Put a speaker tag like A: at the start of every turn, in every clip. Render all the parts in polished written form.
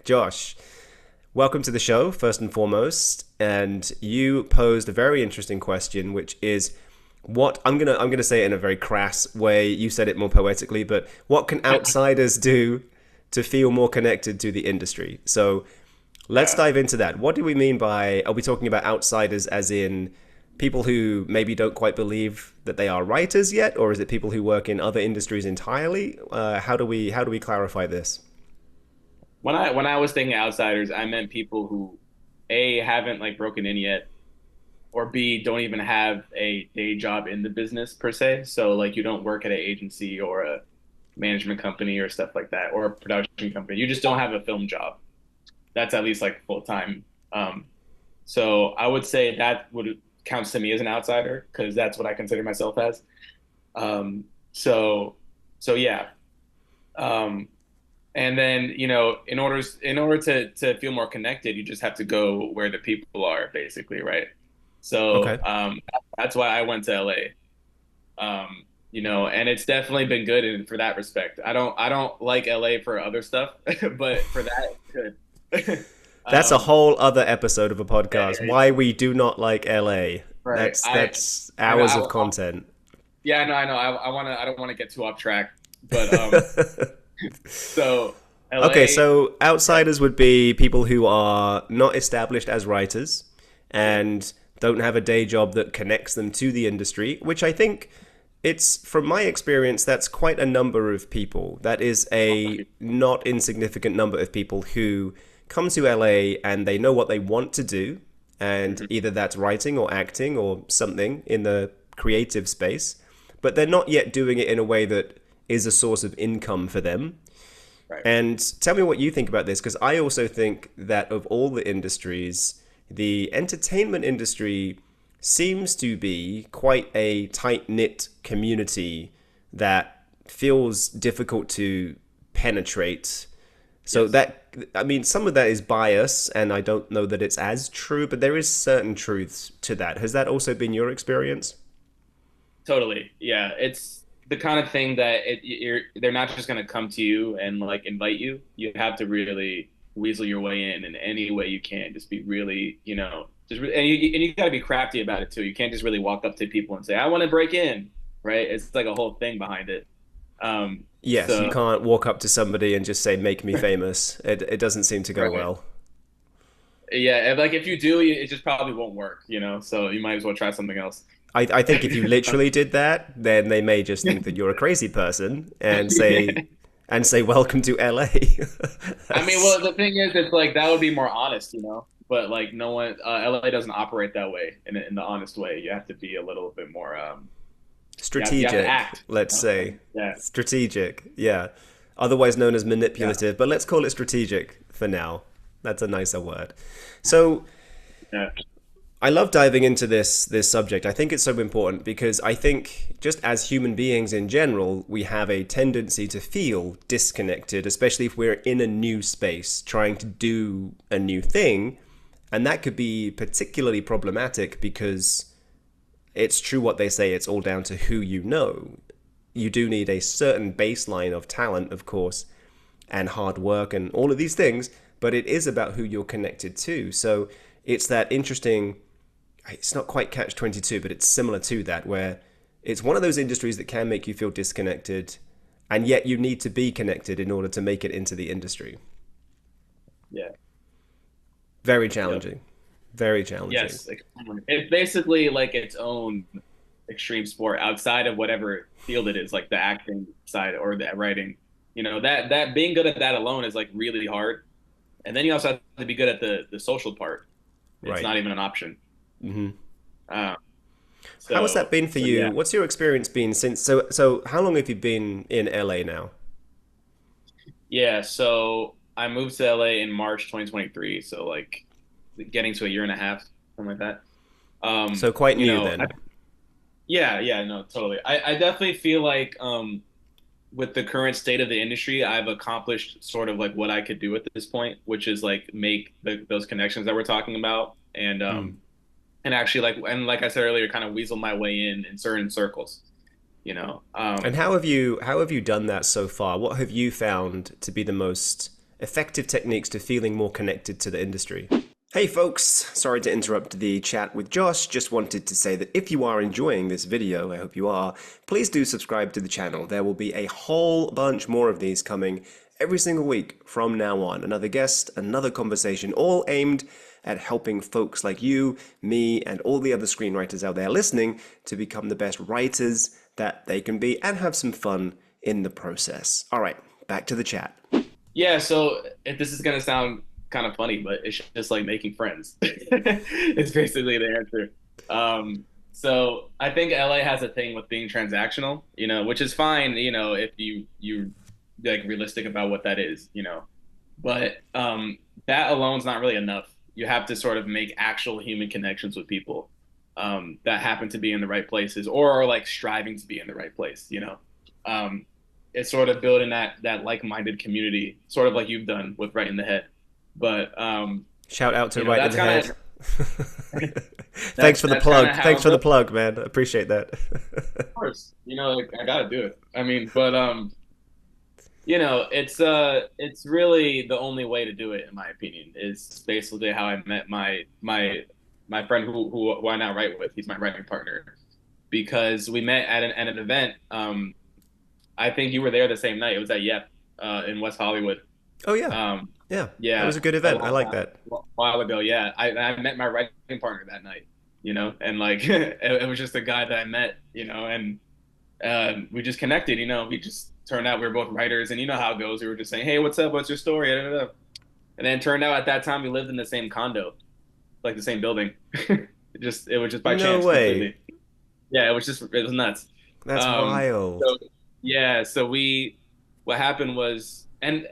A: Josh, welcome to the show, first and foremost. And you posed a very interesting question, which is what I'm gonna say it in a very crass way. You said it more poetically, but what can outsiders do to feel more connected to the industry? So let's
B: Yeah.
A: dive into that. What do we mean by, are we talking about outsiders as in people who maybe don't quite believe that they are writers yet, or is it people who work in other industries entirely? How do we clarify this?
B: When I was thinking outsiders, I meant people who A haven't like broken in yet, or B don't even have a day job in the business per se. So like you don't work at an agency or a management company or stuff like that, or a production company. You just don't have a film job. That's at least like full time. Um, so I would say that would counts to me as an outsider because that's what I consider myself as. Um, so so yeah. Um, And then, in order to feel more connected, you just have to go where the people are, basically, right? So
A: Okay.
B: that's why I went to LA. And it's definitely been good for that respect. I don't like LA for other stuff, but for that, it's good.
A: That's a
B: Um,
A: whole other episode of a
B: yeah,
A: podcast.
B: yeah,
A: Why we do not like LA.
B: right.
A: That's
B: I know.
A: hours of content.
B: Yeah, no, I know. I don't want to get too off track, but so
A: Okay,
B: LA.
A: so
B: Yeah,
A: outsiders would be people who are not established as writers
B: yeah,
A: and don't have a day job that connects them to the industry, which I think it's, from my experience, that's quite a number of people. That is a not insignificant number of people who come to LA and they know what they want to do, and
B: mhm,
A: either that's writing or acting or something in the creative space, but they're not yet doing it in a way that is a source of income for them.
B: right.
A: And tell me what you think about this, because I also think that of all the industries, the entertainment industry seems to be quite a tight knit community that feels difficult to penetrate. So
B: Yes,
A: that, I mean, some of that is bias, and I don't know that it's as true, but there is certain truths to that. Has that also been your experience?
B: totally. Yeah, it's the kind of thing that they're not just going to come to you and like invite you. You have to really weasel your way in any way you can. Just be really, and you got to be crafty about it too. You can't just really walk up to people and say, "I want to break in," right? It's like a whole thing behind it. Um,
A: Yes, you
B: so
A: can't walk up to somebody and just say, make me famous. It doesn't seem to go
B: right,
A: well.
B: yeah, and like if you do, it just probably won't work. So you might as well try something else.
A: I think if you literally did that, then they may just think that you're a crazy person and say welcome to LA.
B: I mean, well, the thing is, it's like that would be more honest. But like no one, LA doesn't operate that way in the honest way. You have to be a little bit more. You have to
A: Strategic,
B: act.
A: let's say.
B: Yeah,
A: Strategic, yeah. Otherwise known as
B: yeah,
A: manipulative, but let's call it strategic for now. That's a nicer word. So
B: yeah.
A: I love diving into this subject. I think it's so important because I think just as human beings in general, we have a tendency to feel disconnected, especially if we're in a new space trying to do a new thing, and that could be particularly problematic because it's true what they say, it's all down to who you know. You do need a certain baseline of talent, of course, and hard work and all of these things, but it is about who you're connected to. So it's that interesting, it's not quite catch 22, but it's similar to that, where it's one of those industries that can make you feel disconnected, and yet you need to be connected in order to make it into the industry.
B: Yeah.
A: Very
B: Yep.
A: challenging. Very challenging.
B: Yes. It's basically like its own extreme sport outside of whatever field it is, like the acting side or the writing. That being good at that alone is like really hard. And then you also have to be good at the social part. It's
A: Right.
B: not even an option. Um,
A: How has that
B: so
A: been for
B: so
A: you?
B: yeah.
A: What's your experience been since? So how long have you been in LA now?
B: Yeah, so I moved to LA in March 2023, so like getting to a year and a half, something like that.
A: So quite
B: You
A: new
B: know,
A: then.
B: yeah, yeah, no, totally. I definitely feel like with the current state of the industry, I've accomplished sort of like what I could do at this point, which is like make those connections that we're talking about and actually like I said earlier, kind of weasel my way in certain circles, you know.
A: And
B: Um
A: how have you done that so far? What have you found to be the most effective techniques to feeling more connected to the industry. Hey folks, sorry to interrupt the chat with Josh, just wanted to say that if you are enjoying this video, I hope you are, please do subscribe to the channel. There will be a whole bunch more of these coming every single week from now on. Another guest, another conversation, all aimed at helping folks like you, me, and all the other screenwriters out there listening to become the best writers that they can be and have some fun in the process. All right, back to the chat.
B: Yeah, so if this is gonna sound kind of funny, but it's just like making friends. It's basically the answer. So I think LA has a thing with being transactional, which is fine, if you like realistic about what that is, But that alone's not really enough. You have to sort of make actual human connections with people that happen to be in the right places or are like striving to be in the right place, It's sort of building that like-minded community, sort of like you've done with Right in the Head. But
A: shout out to Right in the Head. Thanks for the plug. Thanks for the plug, man. I appreciate that.
B: Of course, I gotta do it. I mean, but it's really the only way to do it, in my opinion. Is basically how I met my friend who I now write with. He's my writing partner because we met at an event. I think you were there the same night. It was at Yep in West Hollywood.
A: Oh yeah. Yeah. It was a good event. I like that.
B: A while ago, yeah. I met my writing partner that night, and like it was just a guy that I met, and we just connected, We just turned out we were both writers, and you know how it goes. We were just saying, "Hey, what's up? What's your story?" And then it turned out at that time we lived in the same condo, like the same building. It was just by chance.
A: No way.
B: Completely. Yeah, it was nuts.
A: That's wild.
B: So what happened was. And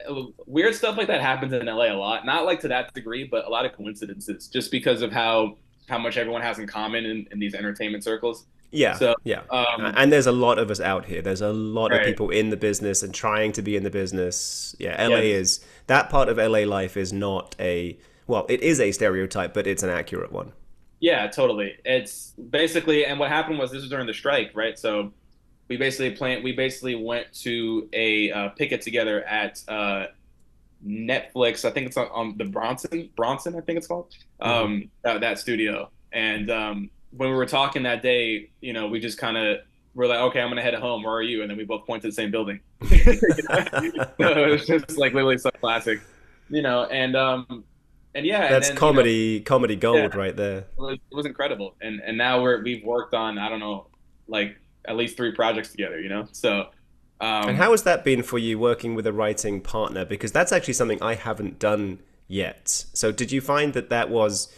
B: weird stuff like that happens in LA a lot. Not like to that degree, but a lot of coincidences just because of how much everyone has in common in these entertainment circles.
A: Yeah. So, yeah. And there's a lot of us out here. There's a lot of people in the business and trying to be in the business. Yeah, LA is, that part of LA life is not it is a stereotype, but it's an accurate one.
B: Yeah, totally. It's basically, and what happened was this was during the strike, right? So we basically went to a picket together at Netflix. I think it's on the Bronson, I think it's called, that studio. And when we were talking that day, we just kind of were like, okay, I'm going to head home. Where are you? And then we both pointed to the same building. So it was just like literally so classic, and yeah.
A: That's comedy gold right there.
B: It was incredible. And now we've worked on, I don't know, like, at least 3 projects together, So,
A: and how has that been for you working with a writing partner? Because that's actually something I haven't done yet. So, did you find that was,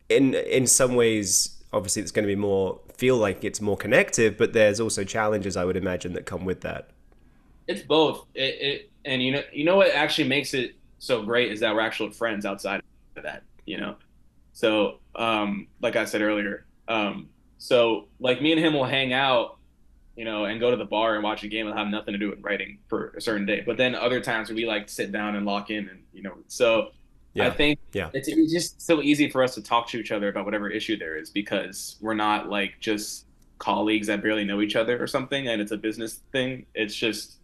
A: in some ways, obviously, it's going to feel like it's more connective, but there's also challenges I would imagine that come with that.
B: It's both. And you know what actually makes it so great is that we're actual friends outside of that, So, like I said earlier. So like me and him will hang out, and go to the bar and watch a game and have nothing to do with writing for a certain day. But then other times we like sit down and lock in and, so I think it's just so easy for us to talk to each other about whatever issue there is because we're not like just colleagues that barely know each other or something. And it's a business thing. It's just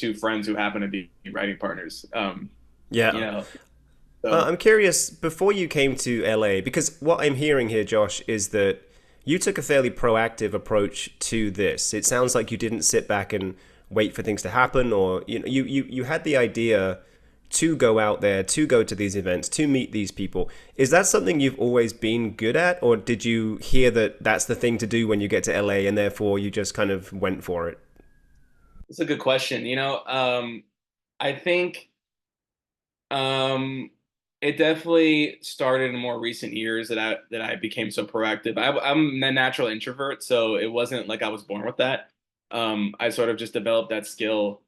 B: 2 friends who happen to be writing partners. So.
A: I'm curious, before you came to LA, because what I'm hearing here, Josh, is that you took a fairly proactive approach to this. It sounds like you didn't sit back and wait for things to happen, or you had the idea to go out there, to go to these events, to meet these people. Is that something you've always been good at, or did you hear that that's the thing to do when you get to LA and therefore you just kind of went for it?
B: It's a good question. I think it definitely started in more recent years that I became so proactive. I'm a natural introvert, so it wasn't like I was born with that. I sort of just developed that skill.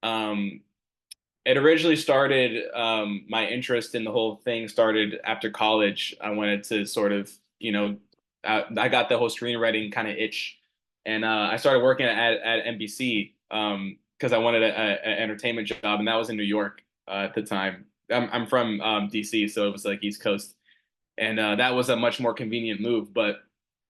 B: It originally started, my interest in the whole thing started after college. I wanted to sort of, I got the whole screenwriting kind of itch, and I started working at NBC because I wanted an entertainment job, and that was in New York at the time. I'm from DC, so it was like East Coast, and that was a much more convenient move. But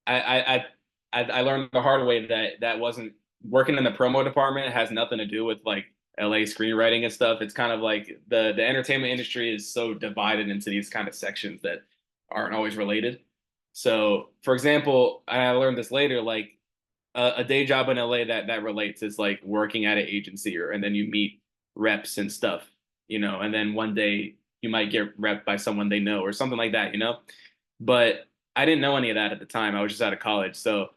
B: I learned the hard way that wasn't working in the promo department has nothing to do with like LA screenwriting and stuff. It's kind of like the entertainment industry is so divided into these kind of sections that aren't always related. So, for example, and I learned this later, like a day job in LA that relates is like working at an agency, or and then you meet reps and stuff, and then one day you might get rep by someone they know or something like that. But I didn't know any of that at the time. I was just out of college, so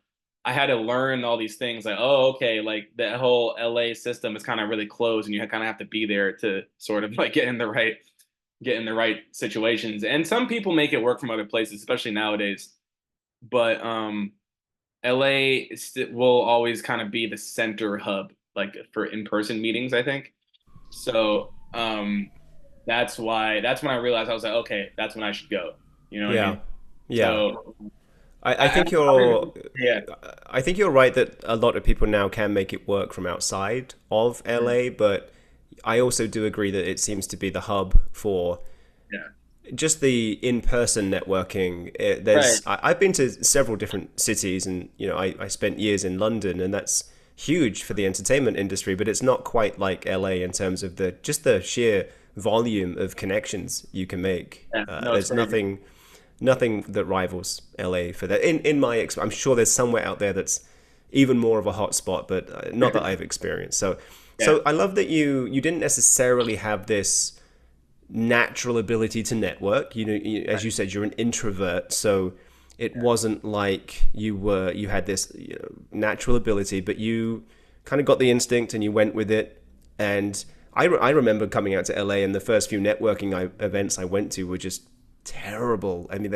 B: I had to learn all these things. Like, oh, okay, like that whole LA system is kind of really closed, and you kind of have to be there to sort of like get in the right situations. And some people make it work from other places, especially nowadays. But LA will always kind of be the center hub, like for in-person meetings, I think. So that's when I realized I was like, okay, that's when I should go. You know what I
A: Yeah,
B: mean?
A: yeah.
B: So
A: I
B: I
A: think you're
B: yeah,
A: I think you're right that a lot of people now can make it work from outside of LA, but I also do agree that it seems to be the hub for
B: yeah,
A: just the in-person networking.
B: right,
A: I've been to several different cities, and I spent years in London, and that's huge for the entertainment industry, but it's not quite like LA in terms of the sheer volume of connections you can make.
B: yeah. No, it's
A: There's
B: crazy.
A: nothing that rivals LA for that. In my I'm sure there's somewhere out there that's even more of a hotspot, but not that I've experienced. So
B: Yeah,
A: I love that you didn't necessarily have this natural ability to network. As you said, you're an introvert, so it
B: yeah,
A: wasn't like you had this natural ability, but you kind of got the instinct and you went with it. And I remember coming out to LA, and the first few networking events I went to were just terrible. I mean,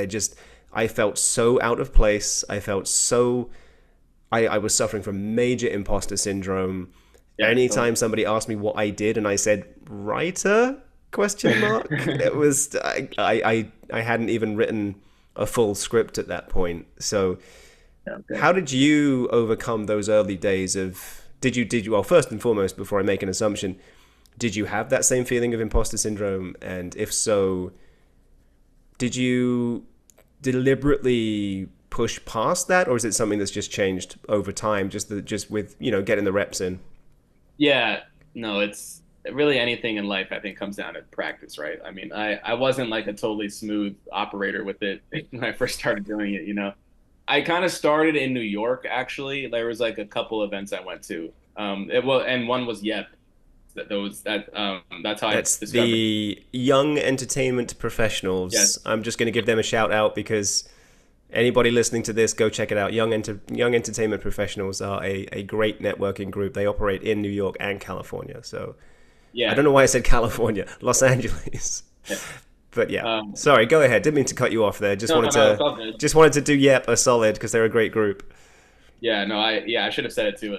A: I felt so out of place. I felt so I was suffering from major imposter syndrome.
B: yeah, totally.
A: Anytime somebody asked me what I did and I said writer question mark, it was I hadn't even written a full script at that point. So
B: Yeah, okay.
A: how did you overcome those early days of did you well, first and foremost, before I make an assumption, did you have that same feeling of imposter syndrome? And if so, did you deliberately push past that, or is it something that's just changed over time, just with getting the reps in?
B: Yeah, no, it's really anything in life, I think, comes down to practice, right? I mean, I wasn't like a totally smooth operator with it when I first started doing it. I kind of started in New York, actually. There was like a couple events I went to. And one was Yep. That's how I
A: That's
B: discovered.
A: the Young Entertainment
B: Yes.
A: Professionals. I'm just going to give them a shout out because anybody listening to this, go check it out. Young Entertainment Professionals are a great networking group. They operate in New York and California. So I
B: Yeah.
A: don't know why I said California, Los Angeles.
B: Yeah.
A: But yeah,
B: Um,
A: sorry. Go ahead. Didn't mean to cut you off there.
B: no, no, no, it's all good.
A: Just wanted to do Yep a solid because they're a great group.
B: Yeah, no, I should have said it too.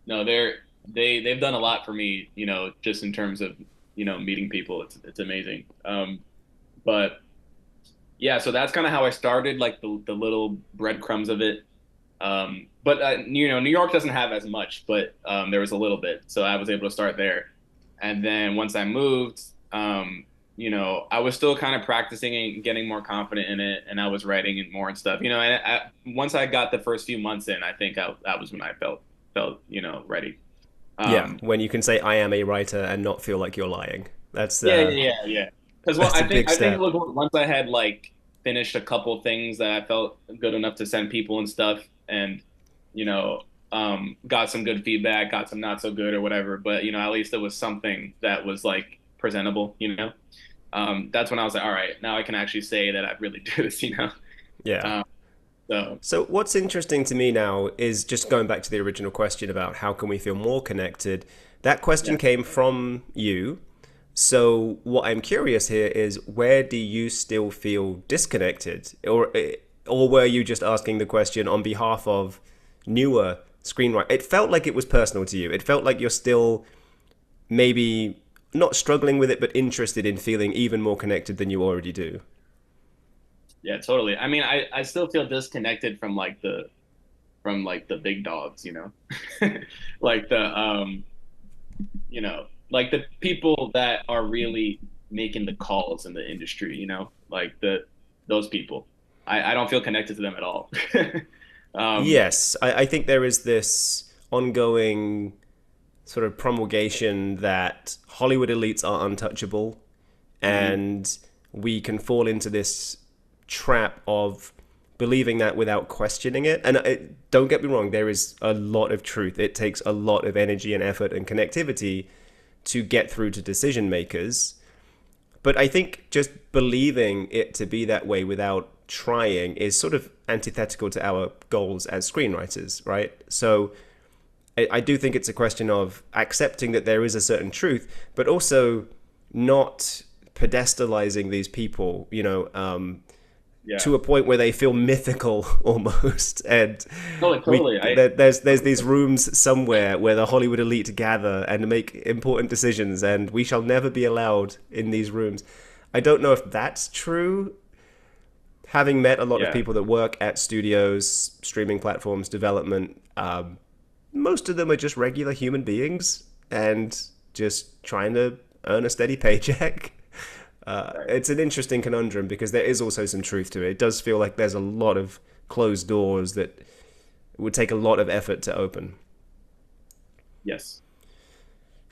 B: No, they've done a lot for me, just in terms of, meeting people. It's amazing. But yeah, so that's kind of how I started, like the little breadcrumbs of it. But New York doesn't have as much, but there was a little bit, so I was able to start there. And then once I moved, I was still kind of practicing and getting more confident in it, and I was writing it more and stuff. Once I got the first few months in, I think that was when I felt ready.
A: Yeah,
B: Um,
A: when you can say I am a writer and not feel like you're lying.
B: yeah, yeah, yeah, yeah. Because well,
A: That's a
B: I
A: big
B: think
A: step.
B: look, once I had like finished a couple things that I felt good enough to send people and stuff, and you know, got some good feedback, got some not so good or whatever. But at least it was something that was like presentable. That's when I was like, all right, now I can actually say that I really do this.
A: Yeah.
B: Um, so
A: So what's interesting to me now is just going back to the original question about how can we feel more connected. That
B: yeah,
A: question came from you. So what I'm curious here is where do you still feel disconnected, or were you just asking the question on behalf of newer screenwriter? It felt like it was personal to you. It felt like you're still maybe not struggling with it, but interested in feeling even more connected than you already do.
B: yeah, totally. I mean, I still feel disconnected from like the big dogs. Like like the people that are really making the calls in the industry. Like those people. I don't feel connected to them at all. um
A: Yes, I think there is this ongoing. sort of promulgation that Hollywood elites are untouchable, and we can fall into this trap of believing that without questioning it. And don't get me wrong, there is a lot of truth. It takes a lot of energy and effort and connectivity to get through to decision makers. But I think just believing it to be that way without trying is sort of antithetical to our goals as screenwriters, right? So I do think it's a question of accepting that there is a certain truth, but also not pedestalizing these people, to a point where they feel mythical almost. And
B: Totally.
A: there's these rooms somewhere where the Hollywood elite gather and make important decisions, and we shall never be allowed in these rooms. I don't know if that's true. Having met a lot of people that work at studios, streaming platforms, development, most of them are just regular human beings and just trying to earn a steady paycheck. It's an interesting conundrum because there is also some truth to it. It does feel like there's a lot of closed doors that would take a lot of effort to open.
B: Yes.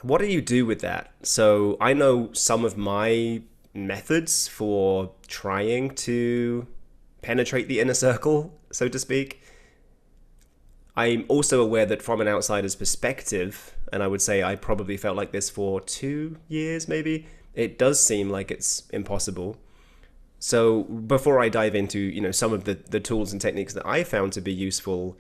A: What do you do with that? So I know some of my methods for trying to penetrate the inner circle, so to speak. I'm also aware that from an outsider's perspective, and I would say I probably felt like this for 2 years maybe, it does seem like it's impossible. So before I dive into, some of the tools and techniques that I found to be useful,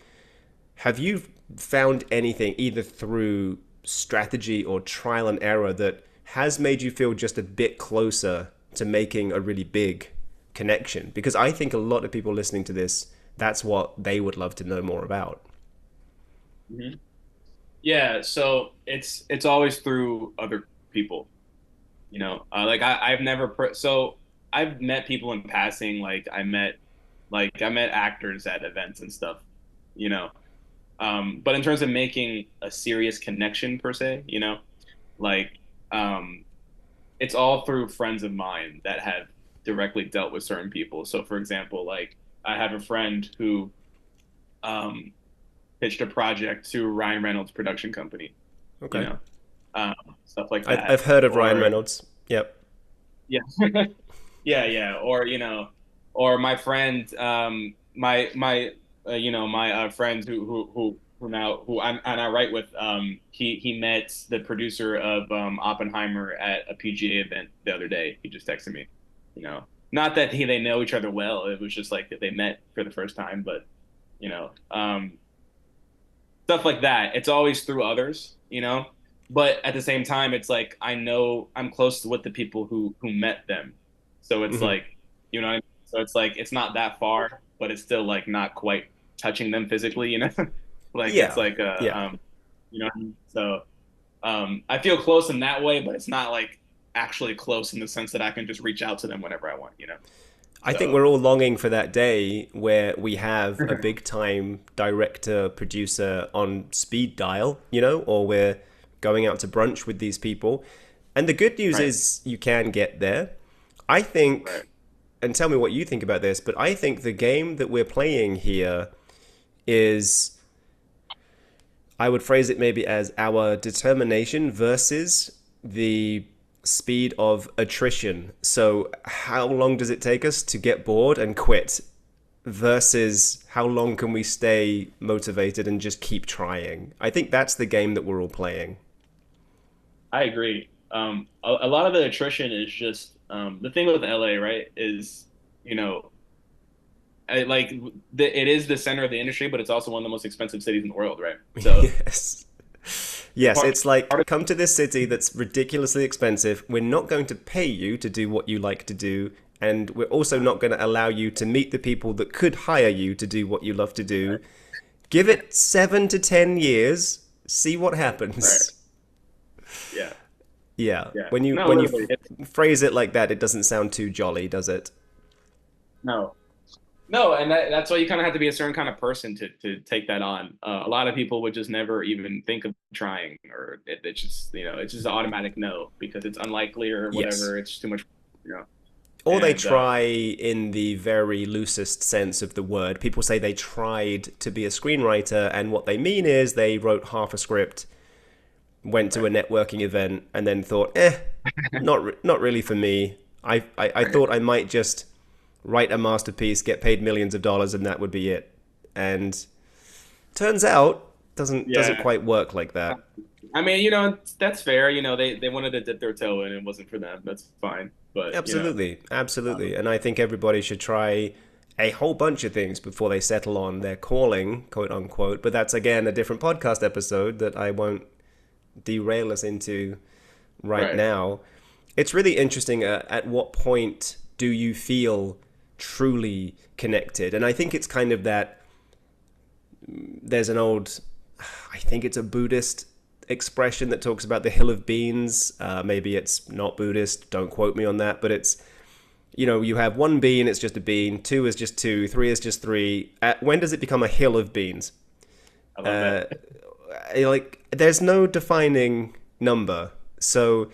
A: have you found anything either through strategy or trial and error that has made you feel just a bit closer to making a really big connection? Because I think a lot of people listening to this, that's what they would love to know more about.
B: Mm-hmm. Yeah, so it's always through other people, like I've never so I've met people in passing, like I met actors at events and stuff, but in terms of making a serious connection per se, like it's all through friends of mine that have directly dealt with certain people. So for example, like I have a friend who pitched a project to Ryan Reynolds' production company.
A: Okay.
B: Stuff like that.
A: I've heard of Ryan Reynolds. Yep.
B: Yeah. Yeah. Or my friend, my friend who I write with, he met the producer of Oppenheimer at a PGA event the other day. He just texted me, not that they know each other well. It was just like that they met for the first time, but stuff like that. It's always through others, but at the same time, it's like, I know I'm close with the people who met them. So it's like, what I mean? So it's like, it's not that far, but it's still like not quite touching them physically, like it's like, so I feel close in that way, but it's not like actually close in the sense that I can just reach out to them whenever I want,
A: I think we're all longing for that day where we have a big time director, producer on speed dial, or we're going out to brunch with these people. And the good news is you can get there. I think, and tell me what you think about this, but I think the game that we're playing here is, I would phrase it maybe as our determination versus the speed of attrition. So how long does it take us to get bored and quit versus how long can we stay motivated and just keep trying? I think that's the game that we're all playing.
B: I agree. A lot of the attrition is just the thing with LA, right? Is it is the center of the industry, but it's also one of the most expensive cities in the world, right? So
A: yes, it's like, come to this city that's ridiculously expensive. We're not going to pay you to do what you like to do, and we're also not going to allow you to meet the people that could hire you to do what you love to do. Give it 7 to 10 years, see what happens. Yeah. When you phrase it like that, it doesn't sound too jolly, does it?
B: No, and that's why you kind of have to be a certain kind of person to take that on. A lot of people would just never even think of trying, or it's just it's just an automatic no because it's unlikely or whatever. Yes. It's too much,
A: Or they try in the very loosest sense of the word. People say they tried to be a screenwriter, and what they mean is they wrote half a script went to a networking event, and then thought, not really for me. I thought I might just write a masterpiece, get paid millions of dollars, and that would be it. And turns out doesn't
B: Yeah.
A: quite work like that.
B: I mean, that's fair. They wanted to dip their toe in. It wasn't for them. That's fine. But,
A: Absolutely, absolutely.
B: um,
A: And I think everybody should try a whole bunch of things before they settle on their calling, quote unquote. But that's again a different podcast episode that I won't derail us into right
B: right.
A: now. It's really interesting. At what point do you feel truly connected? And I think it's kind of that. There's an old, I think it's a Buddhist expression that talks about the hill of beans. Maybe it's not Buddhist. Don't quote me on that. But it's, you have one bean, it's just a bean. Two is just two. Three is just three. When does it become a hill of beans?
B: I love
A: Uh,
B: that.
A: like, there's no defining number. So,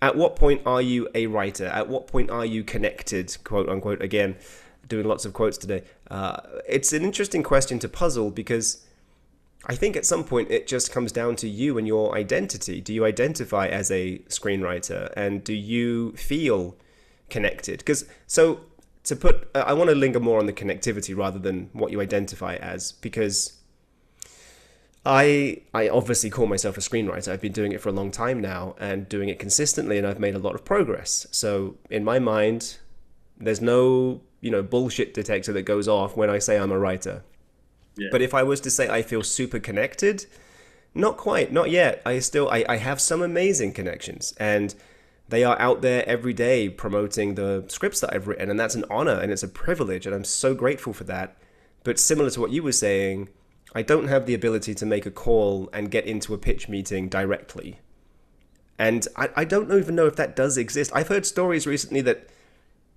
A: at what point are you a writer? At what point are you connected, quote unquote? Again, doing lots of quotes today. It's an interesting question to puzzle because I think at some point it just comes down to you and your identity. Do you identify as a screenwriter, and do you feel connected? Because I want to linger more on the connectivity rather than what you identify as, because I obviously call myself a screenwriter. I've been doing it for a long time now and doing it consistently, and I've made a lot of progress. So in my mind, there's no, bullshit detector that goes off when I say I'm a writer.
B: Yeah.
A: But if I was to say I feel super connected, not quite, not yet. I have some amazing connections, and they are out there every day promoting the scripts that I've written, and that's an honor and it's a privilege, and I'm so grateful for that. But similar to what you were saying, I don't have the ability to make a call and get into a pitch meeting directly. And I don't even know if that does exist. I've heard stories recently that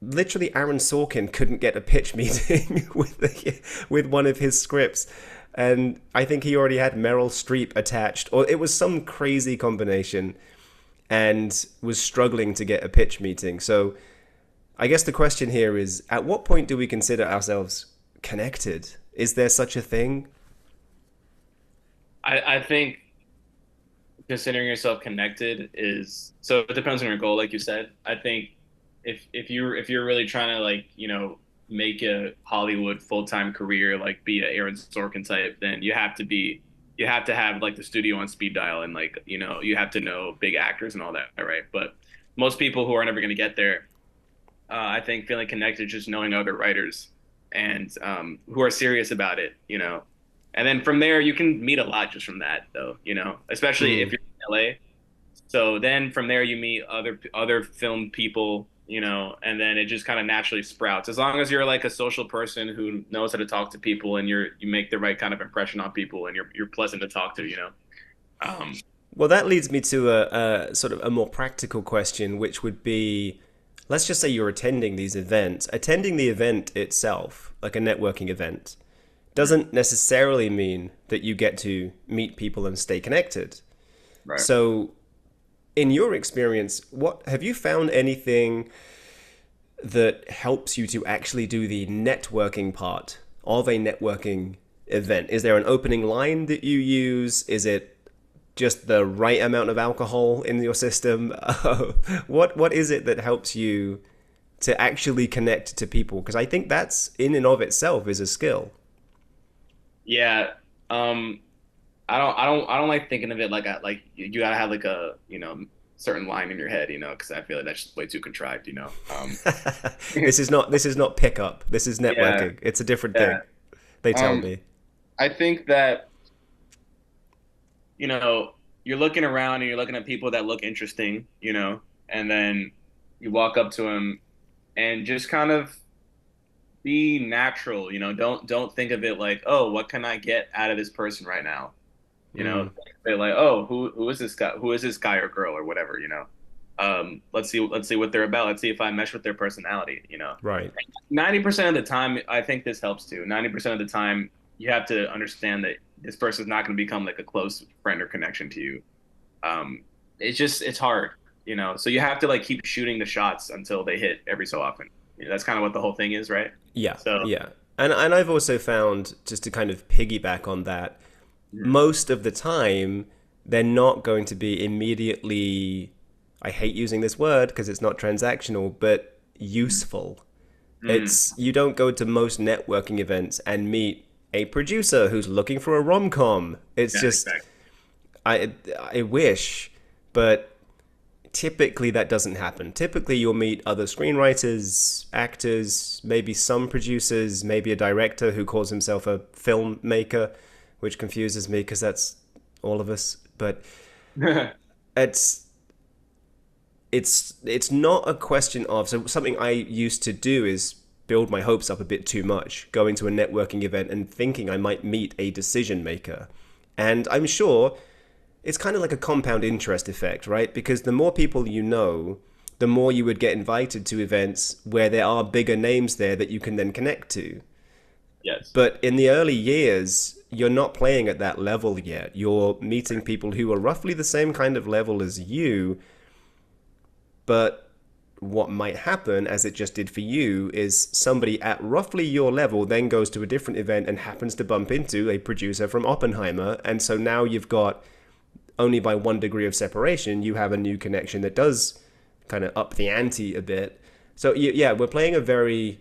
A: literally Aaron Sorkin couldn't get a pitch meeting with one of his scripts. And I think he already had Meryl Streep attached, or it was some crazy combination, and was struggling to get a pitch meeting. So I guess the question here is, at what point do we consider ourselves connected? Is there such a thing?
B: I think considering yourself connected is so it depends on your goal, like you said. I think if you're really trying to like, make a Hollywood full-time career, like be a Aaron Sorkin type, then you have to have like the studio on speed dial, and like, you have to know big actors and all that, right? But most people who are never going to get there, I think feeling connected, just knowing other writers and who are serious about it, and then from there you can meet a lot just from that, though, especially if
A: Mm.
B: you're in LA. So then from there you meet other film people, and then it just kind of naturally sprouts. As long as you're like a social person who knows how to talk to people, and you make the right kind of impression on people, and you're pleasant to talk to. Um,
A: Well, that leads me to a sort of a more practical question, which would be, let's just say you're attending these events. Attending the event itself, like a networking event, doesn't necessarily mean that you get to meet people and stay connected.
B: right.
A: So, in your experience, what have you found anything that helps you to actually do the networking part of a networking event? Is there an opening line that you use? Is it just the right amount of alcohol in your system? What is it that helps you to actually connect to people? Because I think that's in and of itself is a skill.
B: Yeah. Um, I don't like thinking of it like you gotta have like a certain line in your head, because I feel like that's just way too contrived.
A: This is not pickup. This is
B: Yeah,
A: networking. It's a different thing.
B: yeah.
A: They tell
B: Um,
A: me.
B: I think that you're looking around and you're looking at people that look interesting, and then you walk up to them and just kind of be natural. Don't think of it like, oh, what can I get out of this person right now?
A: Mm,
B: They're like, oh, who is this guy? Who is this guy or girl or whatever. Let's see what they're about. Let's see if I mesh with their personality.
A: right.
B: 90% of the time, I think this helps too. 90% of the time, you have to understand that this person's not going to become like a close friend or connection to you. It's hard. So you have to like keep shooting the shots until they hit every so often. That's kind of what the whole thing is, right?
A: Yeah,
B: So,
A: yeah. And I've also found, just to kind of piggyback on that,
B: mhm,
A: most of the time they're not going to be immediately, I hate using this word because it's not transactional, but useful.
B: Mm.
A: It's, you don't go to most networking events and meet a producer who's looking for a rom-com. It's
B: Yeah,
A: just,
B: exactly.
A: I I wish, but typically that doesn't happen. Typically you'll meet other screenwriters, actors, maybe some producers, maybe a director who calls himself a filmmaker, which confuses me because that's all of us. But it's it's not a question of, so something I used to do is build my hopes up a bit too much, going to a networking event and thinking I might meet a decision maker. And I'm sure it's kind of like a compound interest effect, right? Because the more people you know, the more you would get invited to events where there are bigger names there that you can then connect to.
B: Yes.
A: But in the early years, you're not playing at that level yet. You're meeting people who are roughly the same kind of level as you, but what might happen, as it just did for you, is somebody at roughly your level then goes to a different event and happens to bump into a producer from Oppenheimer. And so now you've got, only by one degree of separation, you have a new connection that does kind of up the ante a bit. So yeah, we're playing a very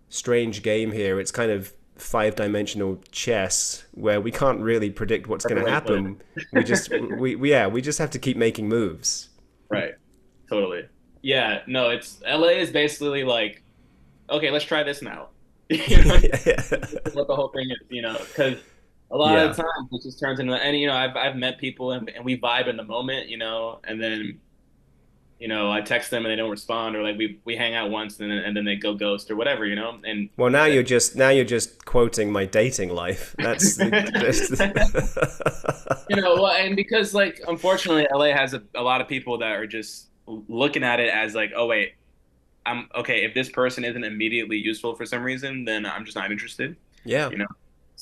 A: strange game here. It's kind of five-dimensional chess where we can't really predict what's going to
B: Perfect way to put
A: happen. We just we just have to keep making moves.
B: Right. Totally. Yeah. No, it's LA is basically like, okay, let's try this now. You know, that's what the whole thing is, because a lot of
A: Yeah.
B: times it just turns into, and I've met people and we vibe in the moment, and then I text them and they don't respond, or like we hang out once and then they go ghost or whatever, and
A: Well, now you're just quoting my dating life. That's the best.
B: well, and because like unfortunately LA has a lot of people that are just looking at it as like, oh wait, I'm okay. If this person isn't immediately useful for some reason, then I'm just not interested.
A: Yeah.
B: You know.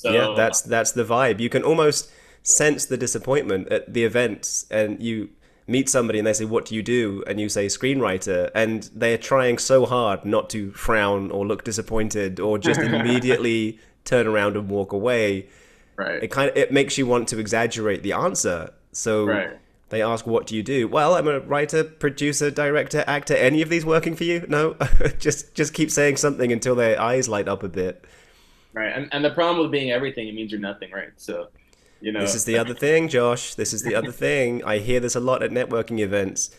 A: Yeah,
B: So
A: that's the vibe. You can almost sense the disappointment at the events, and you meet somebody and they say, "What do you do?" and you say, "Screenwriter," and they're trying so hard not to frown or look disappointed or just immediately turn around and walk away.
B: right,
A: It makes you want to exaggerate the answer. So
B: right,
A: they ask, "What do you do?" Well, I'm a writer, producer, director, actor. Any of these working for you? No. Just keep saying something until their eyes light up a bit.
B: right. And the problem with being everything, it means you're nothing, right? So you
A: This
B: know,
A: is the other thing, Josh. This is the other thing. I hear this a lot at networking events.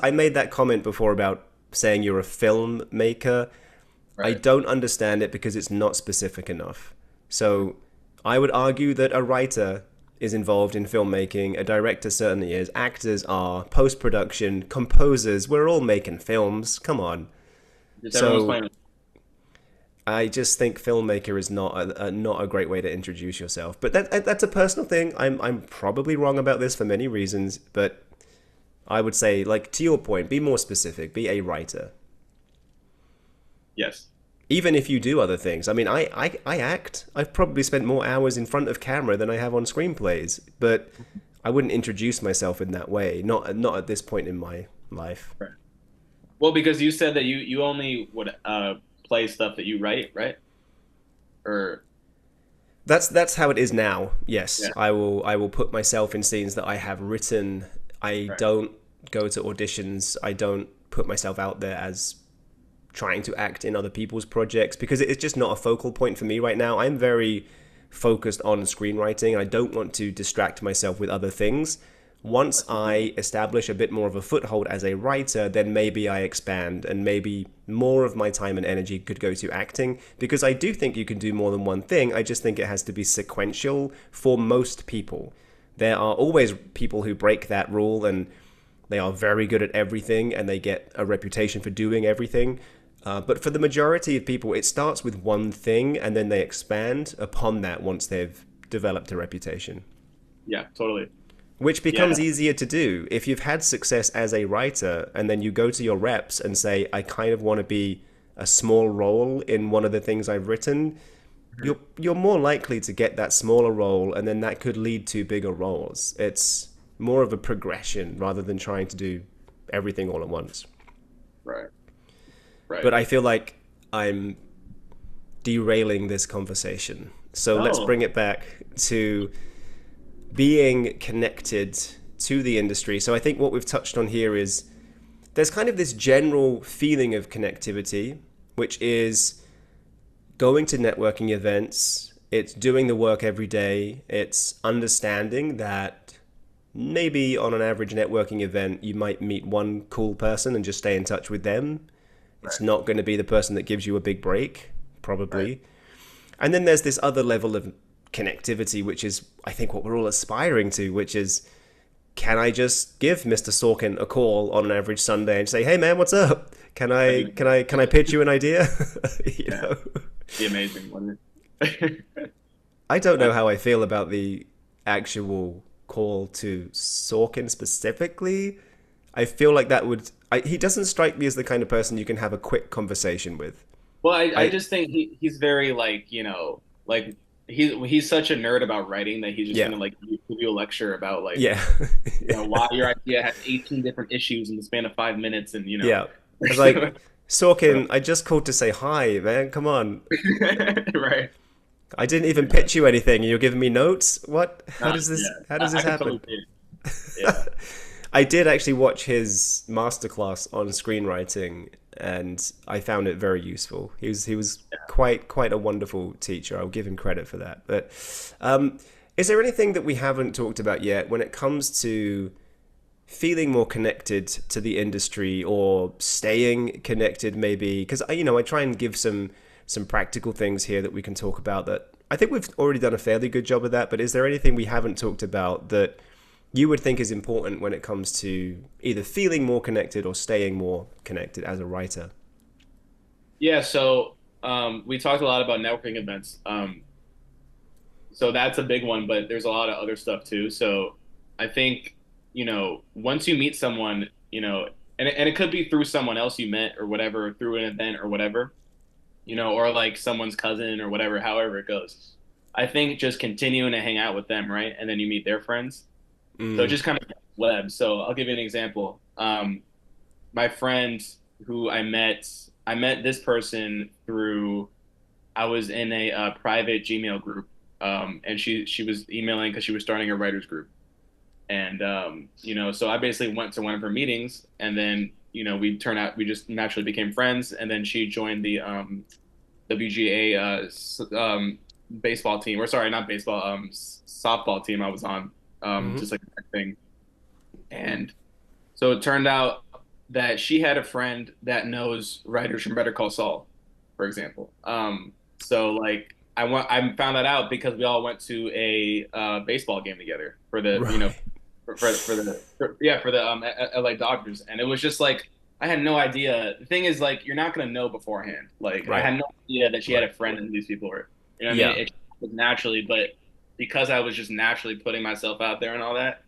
A: I made that comment before about saying you're a filmmaker. I
B: right.
A: don't understand it because it's not specific enough. So I would argue that a writer is involved in filmmaking, a director certainly is, actors are, post production, composers, we're all making films. Come on.
B: Just everyone's
A: So
B: playing.
A: I just think filmmaker is not a great way to introduce yourself. But that's a personal thing. I'm probably wrong about this for many reasons, but I would say, like, to your point, be more specific. Be a writer.
B: Yes.
A: Even if you do other things. I mean, I act. I've probably spent more hours in front of camera than I have on screenplays, but I wouldn't introduce myself in that way. Not at this point in my life.
B: Right. Well, because you said that you only would play stuff that you write, right? Or
A: That's how it is now. Yes,
B: yeah,
A: I will put myself in scenes that I have written. I
B: right.
A: don't go to auditions. I don't put myself out there as trying to act in other people's projects because it's just not a focal point for me right now. I'm very focused on screenwriting. I don't want to distract myself with other things. Once I establish a bit more of a foothold as a writer, then maybe I expand and maybe more of my time and energy could go to acting because I do think you can do more than one thing. I just think it has to be sequential for most people. There are always people who break that rule and they are very good at everything and they get a reputation for doing everything. But for the majority of people, it starts with one thing and then they expand upon that once they've developed a reputation.
B: Yeah, totally.
A: Which becomes
B: Yeah.
A: easier to do if you've had success as a writer and then you go to your reps and say, I kind of want to be a small role in one of the things I've written. You're more likely to get that smaller role and then that could lead to bigger roles. It's more of a progression rather than trying to do everything all at once.
B: Right. Right.
A: But I feel like I'm derailing this conversation. So let's
B: No.
A: bring it back to being connected to the industry. So I think what we've touched on here is there's kind of this general feeling of connectivity, which is going to networking events, it's doing the work every day, it's understanding that maybe on an average networking event, you might meet one cool person and just stay in touch with them. It's
B: Right.
A: not going to be the person that gives you a big break,
B: Right.
A: probably. And then there's this other level of connectivity, which is, I think, what we're all aspiring to, which is, can I just give Mr. Sorkin a call on an average Sunday and say, "Hey man, what's up? Can
B: That'd
A: I
B: be
A: can I can I pitch you an idea?" you
B: yeah,
A: know,
B: be amazing, wouldn't it?
A: I don't
B: Uh,
A: know how I feel about the actual call to Sorkin specifically. I feel like that would he doesn't strike me as the kind of person you can have a quick conversation with.
B: well, I
A: I
B: just think he's very like, like he's such a nerd about writing that he's just
A: Yeah,
B: gonna like give you a lecture about like,
A: yeah,
B: why your idea has 18 different issues in the span of 5 minutes, and
A: yeah. I was
B: so,
A: like, Sorkin, I just called to say hi, man. Come on.
B: right.
A: I didn't even
B: Yeah.
A: pitch you anything, and you're giving me notes. What? How
B: Not,
A: does
B: yeah.
A: this? How does
B: I
A: this
B: could
A: happen?
B: totally see it. Yeah.
A: I did actually watch his masterclass on screenwriting, and I found it very useful. He was quite a wonderful teacher. I'll give him credit for that. But is there anything that we haven't talked about yet when it comes to feeling more connected to the industry or staying connected, maybe? Because I try and give some practical things here that we can talk about. That I think we've already done a fairly good job of that. But is there anything we haven't talked about that you would think is important when it comes to either feeling more connected or staying more connected as a writer?
B: Yeah, so we talked a lot about networking events. So that's a big one, but there's a lot of other stuff too. So I think, once you meet someone, and it could be through someone else you met or whatever, through an event or whatever, or like someone's cousin or whatever, however it goes. I think just continuing to hang out with them, right? And then you meet their friends. So it
A: Mm,
B: just kind of web. So I'll give you an example. My friend who I met this person through, I was in a private Gmail group, and she was emailing because she was starting a writers group, and so I basically went to one of her meetings, and then we just naturally became friends, and then she joined the WGA baseball team, or sorry, not baseball, softball team I was on,
A: hmm
B: just like that thing, and so it turned out that she had a friend that knows writers from Better Call Saul, for example. So like I found that out because we all went to a baseball game together for the
A: Right.
B: for the LA Dodgers, and it was just like I had no idea. The thing is, like, you're not gonna know beforehand. Like I
A: Right.
B: had no idea that she had
A: Right.
B: a friend and these people were. You know what I mean?
A: Yeah.
B: It was naturally, but because I was just naturally putting myself out there and all that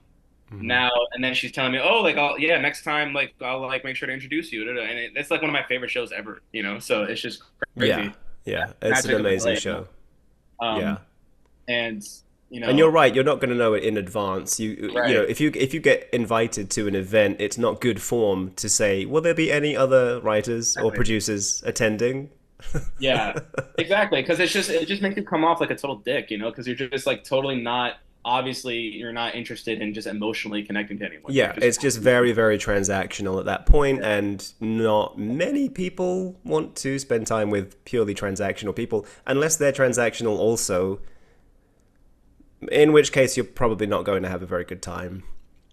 A: hmm
B: now, and then she's telling me, oh, like, yeah, next time, like, I'll like make sure to introduce you, and it's like one of my favorite shows ever, so it's just
A: Yeah.
B: crazy.
A: Yeah. It's an
B: Magic of
A: amazing
B: LA,
A: show. Yeah.
B: um and
A: And you're right. You're not going to know it in advance.
B: right,
A: If you get invited to an event, it's not good form to say, "Will there be any other writers or
B: exactly.
A: producers attending?"
B: Yeah, exactly, because it just makes you come off like a total dick, because you're just like totally not, obviously you're not interested in just emotionally connecting to anyone, you're
A: Yeah,
B: just
A: it's just very, very transactional at that point, and not many people want to spend time with purely transactional people unless they're transactional also, in which case you're probably not going to have a very good time.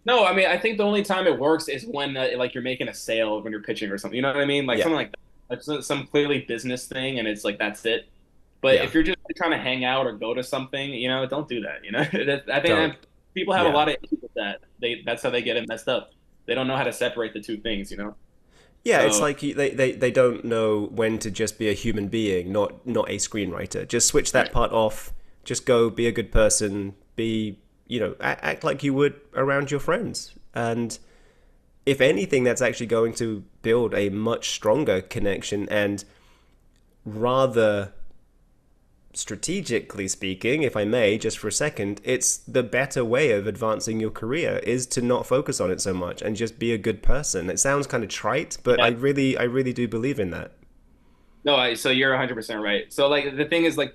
B: No, I mean, I think the only time it works is when like you're making a sale when you're pitching or something. You know what I mean? Like
A: Yeah,
B: something like that. Like some clearly business thing, and it's like that's it. But
A: yeah,
B: if you're just trying to hang out or go to something, don't do that. I think
A: don't.
B: that people have a
A: Yeah.
B: lot of issues with that. That's how they get it messed up. They don't know how to separate the two things.
A: Yeah, it's
B: So
A: like they don't know when to just be a human being, not a screenwriter. Just switch that
B: right,
A: part off. Just go be a good person. Act like you would around your friends. And if anything, that's actually going to build a much stronger connection. And rather strategically speaking, if I may, just for a second, it's the better way of advancing your career is to not focus on it so much and just be a good person. It sounds kind of trite, but
B: yeah,
A: I really do believe in that.
B: no, so you're 100% right. So like the thing is like,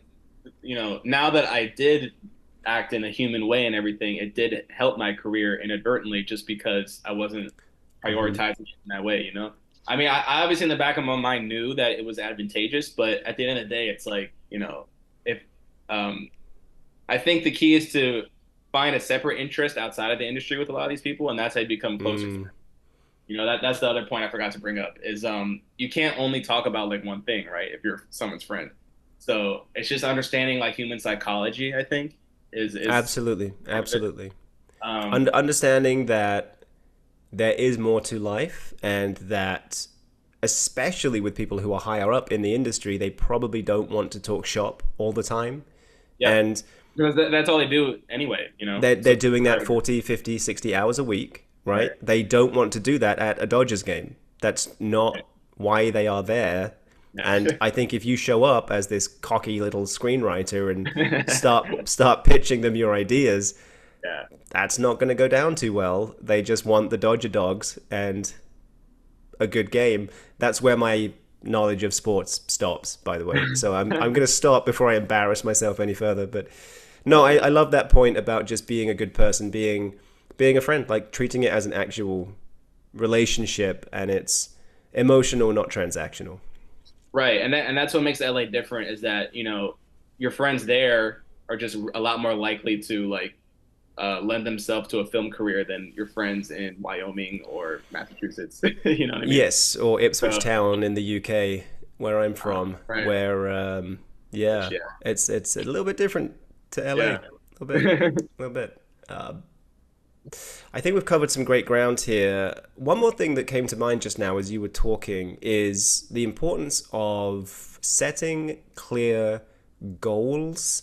B: now that I did act in a human way and everything, it did help my career inadvertently just because I wasn't
A: Hmm.
B: prioritizing it in that way, you know? I mean, I obviously in the back of my mind knew that it was advantageous, but at the end of the day, it's like, if um, I think the key is to find a separate interest outside of the industry with a lot of these people, and that's how you become closer to
A: Mm.
B: them. That's the other point I forgot to bring up is you can't only talk about like one thing, right? If you're someone's friend. So it's just understanding like human psychology, I think, is
A: Absolutely,
B: part of it.
A: absolutely.
B: Um,
A: Understanding that there is more to life, and that especially with people who are higher up in the industry, they probably don't want to talk shop all the time.
B: yeah,
A: And
B: because that's all they do anyway, you know.
A: they're
B: So
A: doing that 40, 50, 60 hours a week,
B: right,
A: right? They don't want to do that at a Dodgers game. That's not why they are there. And
B: yeah,
A: I think if you show up as this cocky little screenwriter and start pitching them your ideas,
B: yeah,
A: that's not going to go down too well. They just want the Dodger dogs and a good game. That's where my knowledge of sports stops, by the way. So I'm going to stop before I embarrass myself any further. But no, I love that point about just being a good person, being a friend, like treating it as an actual relationship, and it's emotional, not transactional.
B: right. And that's what makes LA different is that your friends there are just a lot more likely to like lend themselves to a film career than your friends in Wyoming or Massachusetts. You know what I mean?
A: Yes, or Ipswich
B: So,
A: Town in the UK, where I'm from,
B: right.
A: where yeah,
B: Yeah.
A: it's a little bit different to LA,
B: Yeah.
A: a little bit. I think we've covered some great ground here. One more thing that came to mind just now as you were talking is the importance of setting clear goals,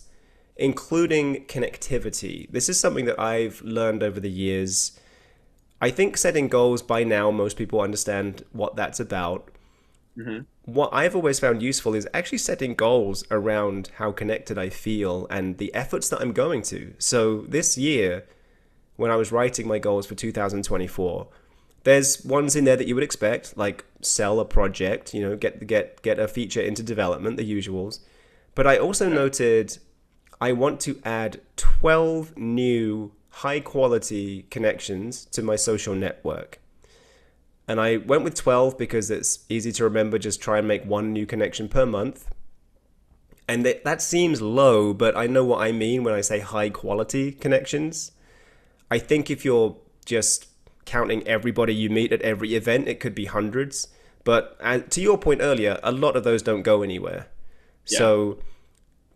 A: including connectivity. This is something that I've learned over the years. I think setting goals, by now, most people understand what that's about.
B: Hmm.
A: What I've always found useful is actually setting goals around how connected I feel and the efforts that I'm going to. So this year, when I was writing my goals for 2024, there's ones in there that you would expect, like sell a project, get a feature into development, the usuals. But I also
B: Yeah.
A: noted I want to add 12 new high quality connections to my social network. And I went with 12 because it's easy to remember, just try and make one new connection per month. And that seems low, but I know what I mean when I say high quality connections. I think if you're just counting everybody you meet at every event, it could be hundreds. But to your point earlier, a lot of those don't go anywhere.
B: Yeah.
A: So,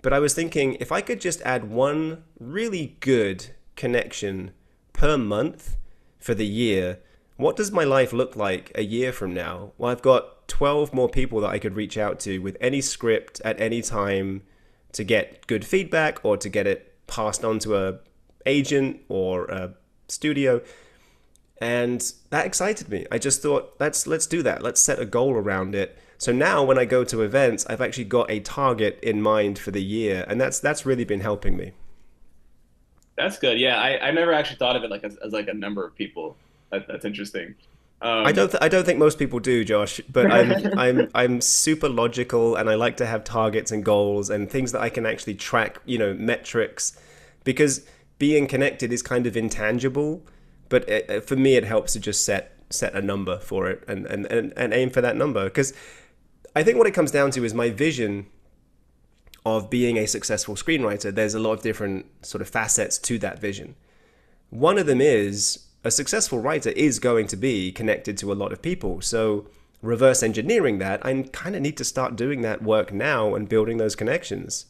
A: but I was thinking if I could just add one really good connection per month for the year, what does my life look like a year from now? Well, I've got 12 more people that I could reach out to with any script at any time to get good feedback or to get it passed on to a agent or a studio. And that excited me. I just thought, let's do that. Let's set a goal around it. So now when I go to events, I've actually got a target in mind for the year, and that's really been helping me.
B: That's good. Yeah. I never actually thought of it like as like a number of people. That's interesting.
A: I
B: Um,
A: I don't think most people do, Josh, but I'm super logical, and I like to have targets and goals and things that I can actually track, metrics, because being connected is kind of intangible, but for me it helps to just set a number for it and aim for that number, because I think what it comes down to is my vision of being a successful screenwriter. There's a lot of different sort of facets to that vision. One of them is a successful writer is going to be connected to a lot of people. So reverse engineering that, I kind of need to start doing that work now and building those connections.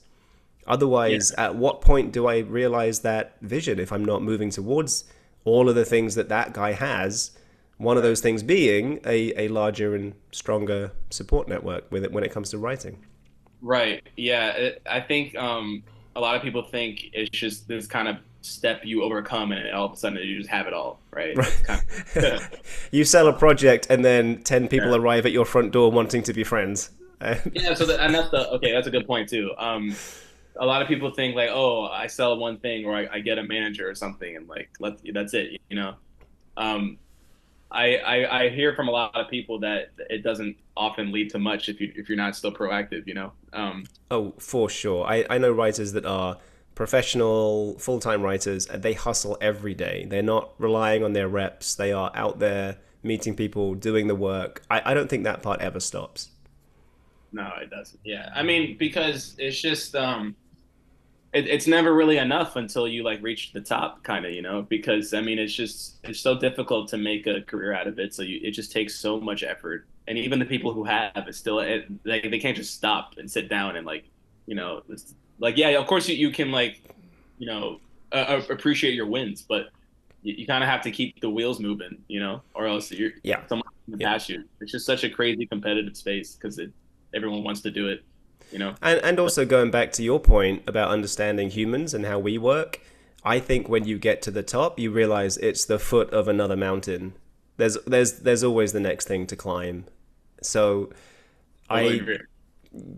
B: yeah.
A: Otherwise, at what point do I realize that vision if I'm not moving towards all of the things that that guy has? One of
B: Right.
A: those things being a larger and stronger support network with it when it comes to writing.
B: Right. Yeah. I think a lot of people think it's just this kind of step you overcome and all of a sudden you just have it all. Right. That's kind of,
A: You sell a project and then 10
B: yeah.
A: people arrive at your front door wanting to be friends.
B: Yeah. And okay. That's a good point too. A lot of people think like, oh, I sell one thing or I get a manager or something and like, that's it, you know? Um, I hear from a lot of people that it doesn't often lead to much if you're not still proactive, you know?
A: Oh, for sure. I know writers that are professional full-time writers, and they hustle every day. They're not relying on their reps. They are out there meeting people, doing the work. I don't think that part ever stops.
B: No, it doesn't. Yeah. I mean, because it's just it's never really enough until you like reach the top, kind of, because I mean it's so difficult to make a career out of it. So it just takes so much effort. And even the people who have it still they can't just stop and sit down and like yeah, of course you can like appreciate your wins, but you kind of have to keep the wheels moving, or else someone can pass you. It's just such a crazy competitive space because everyone wants to do it.
A: And also going back to your point about understanding humans and how we work, I think when you get to the top, you realize it's the foot of another mountain. There's always the next thing to climb. So I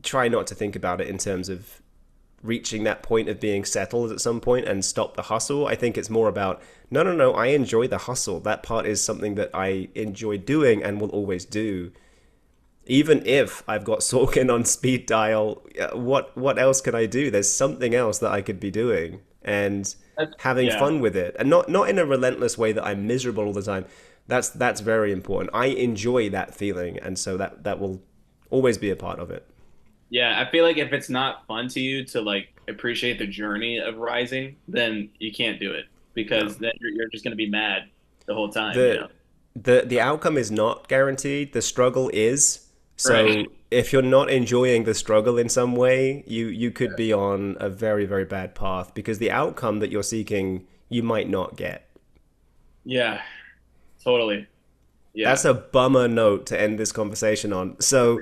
A: try not to think about it in terms of reaching that point of being settled at some point and stop the hustle. I think it's more about, no, I enjoy the hustle. That part is something that I enjoy doing and will always do. Even if I've got Sorkin on speed dial, what else can I do? There's something else that I could be doing and having fun with it, and not in a relentless way that I'm miserable all the time. That's very important. I enjoy that feeling, and so that will always be a part of it.
B: Yeah, I feel like if it's not fun to you to like appreciate the journey of rising, then you can't do it because then you're just going to be mad the whole time.
A: The outcome is not guaranteed. The struggle is. So if you're not enjoying the struggle in some way, you could be on a very, very bad path because the outcome that you're seeking, you might not get.
B: Yeah, totally. Yeah.
A: That's a bummer note to end this conversation on. So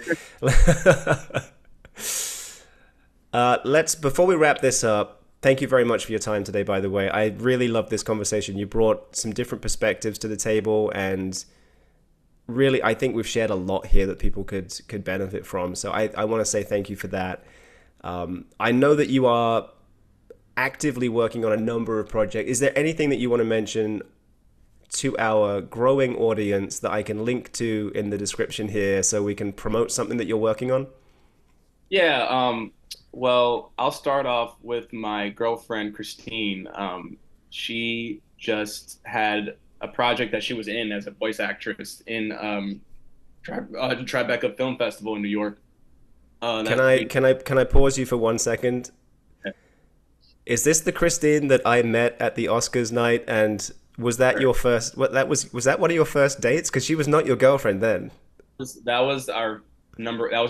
A: before we wrap this up, thank you very much for your time today, by the way. I really loved this conversation. You brought some different perspectives to the table, and really, I think we've shared a lot here that people could benefit from. So I want to say thank you for that. I know that you are actively working on a number of projects. Is there anything that you want to mention to our growing audience that I can link to in the description here so we can promote something that you're working on?
B: Yeah, well, I'll start off with my girlfriend, Christine. She just had a project that she was in as a voice actress in Tribeca Film Festival in New York.
A: Can I pause you for 1 second?
B: Okay.
A: Is this the Christine that I met at the Oscars night? And was that your first? Was that one of your first dates? Because she was not your girlfriend then.
B: That was our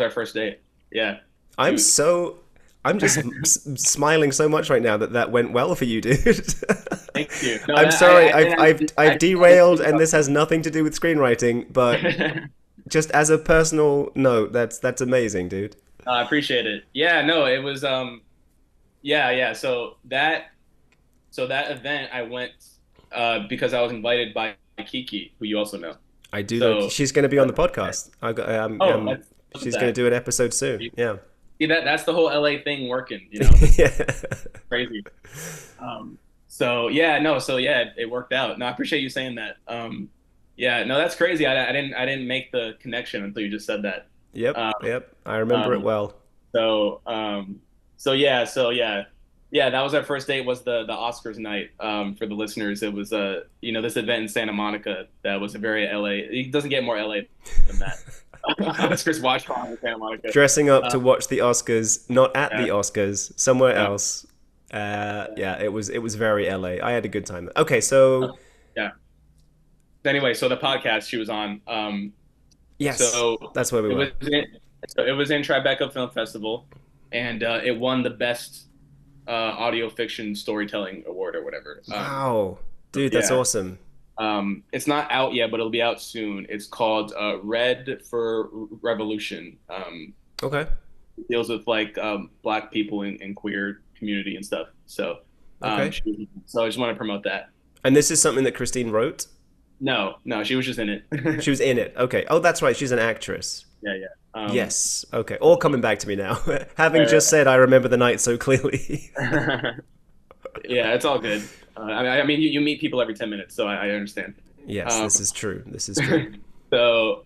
B: first date. Yeah.
A: I'm just smiling so much right now that went well for you, dude.
B: Thank you. No,
A: I'm sorry, I've derailed, and this has nothing to do with screenwriting, but just as a personal note, that's amazing, dude.
B: I appreciate it. Yeah, no, it was yeah. So that event I went because I was invited by Kiki, who you also know.
A: I do know. She's going to be on the podcast. She's going to do an episode soon. Yeah.
B: See, that's the whole LA thing working,
A: Yeah.
B: Crazy. It worked out. No, I appreciate you saying that. Yeah, no, that's crazy. I didn't make the connection until you just said that.
A: Yep. I remember it well.
B: That was our first date. Was the Oscars night. For the listeners, it was this event in Santa Monica that was a very LA. It doesn't get more LA than that. Oscars watch party in Santa Monica.
A: Dressing up to watch the Oscars, not at the Oscars, somewhere else. It was very LA. I had a good time. Okay, so
B: Anyway, so the podcast she was on.
A: Yes, so that's where we were.
B: It was in Tribeca Film Festival, and it won the best audio fiction storytelling award or whatever.
A: Wow, dude, that's awesome.
B: It's not out yet, but it'll be out soon. It's called Red for Revolution.
A: Okay.
B: It deals with like Black people in queer community and stuff. So, so I just want to promote that.
A: And this is something that Christine wrote?
B: No, she was just in it.
A: She was in it. Okay. Oh, that's right. She's an actress.
B: Yeah.
A: Yes. Okay. All coming back to me now. Having just said I remember the night so clearly.
B: Yeah, it's all good. I mean, you meet people every 10 minutes, so I understand.
A: Yes, this is true.
B: So,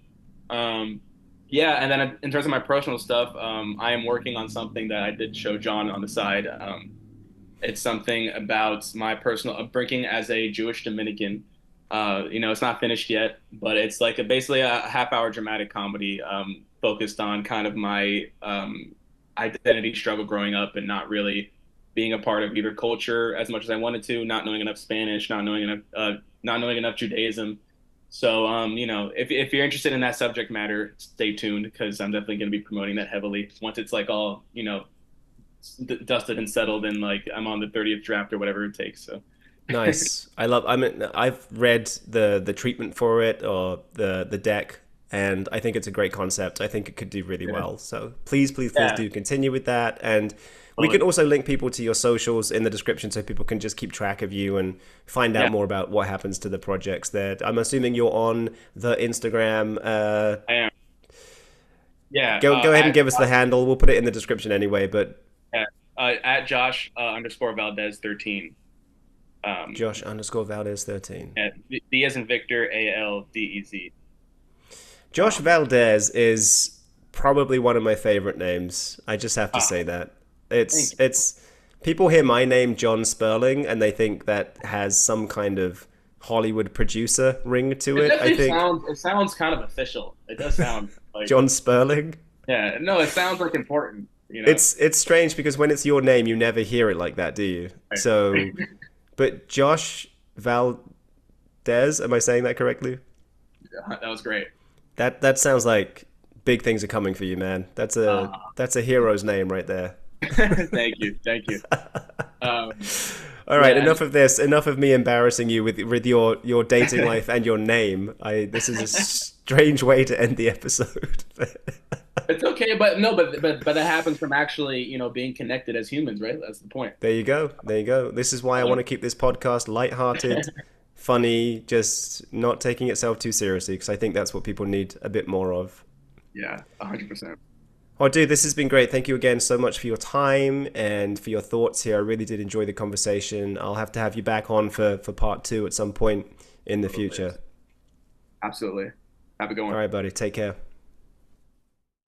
B: and then in terms of my personal stuff, I am working on something that I did show John on the side, It's something about my personal upbringing as a Jewish Dominican. It's not finished yet, but it's like basically a half-hour dramatic comedy focused on kind of my identity struggle growing up and not really being a part of either culture as much as I wanted to, not knowing enough Spanish, not knowing enough Judaism. So, if you're interested in that subject matter, stay tuned because I'm definitely going to be promoting that heavily once it's like all, dusted and settled and like I'm on the 30th draft or whatever it takes. So,
A: Nice. I've read the treatment for it or the deck, and I think it's a great concept. I think it could do really
B: yeah,
A: well. So please
B: yeah,
A: do continue with that. And we can
B: totally.
A: also link people to your socials in the description so people can just keep track of you and find out
B: Yeah,
A: more about what happens to the projects there. I'm assuming you're on the Instagram.
B: I am. Yeah,
A: Go ahead and give us the handle. We'll put it in the description anyway, but
B: at Josh underscore Valdez 13. Um,
A: Josh underscore Valdez 13.
B: V as in Victor, Aldez.
A: Josh Valdez is probably one of my favorite names. I just have to
B: Ah,
A: say that.
B: thank you.
A: It's people hear my name John Sperling and they think that has some kind of Hollywood producer ring to
B: It
A: it. I
B: definitely
A: think
B: sounds kind of official. It does sound like
A: John Sperling.
B: yeah, no, it sounds like important.
A: It's strange because when it's your name you never hear it like that, do you?
B: Right.
A: So, but Josh Valdez, am I saying that correctly?
B: That was great.
A: That sounds like big things are coming for you, man. That's a hero's name right there.
B: Thank you.
A: All right,
B: Yeah,
A: enough of this. Enough of me embarrassing you with your dating life and your name. I This is a strange way to end the episode.
B: it's okay, but no, but that happens from actually, being connected as humans, right? That's the point.
A: There you go. There you go. This is why I want to keep this podcast lighthearted, funny, just not taking itself too seriously because I think that's what people need a bit more of.
B: Yeah, 100%.
A: Oh, dude, this has been great. Thank you again so much for your time and for your thoughts here. I really did enjoy the conversation. I'll have to have you back on for part two at some point in the
B: Totally.
A: future.
B: Absolutely. Have a good
A: All
B: one.
A: right, buddy. Take care.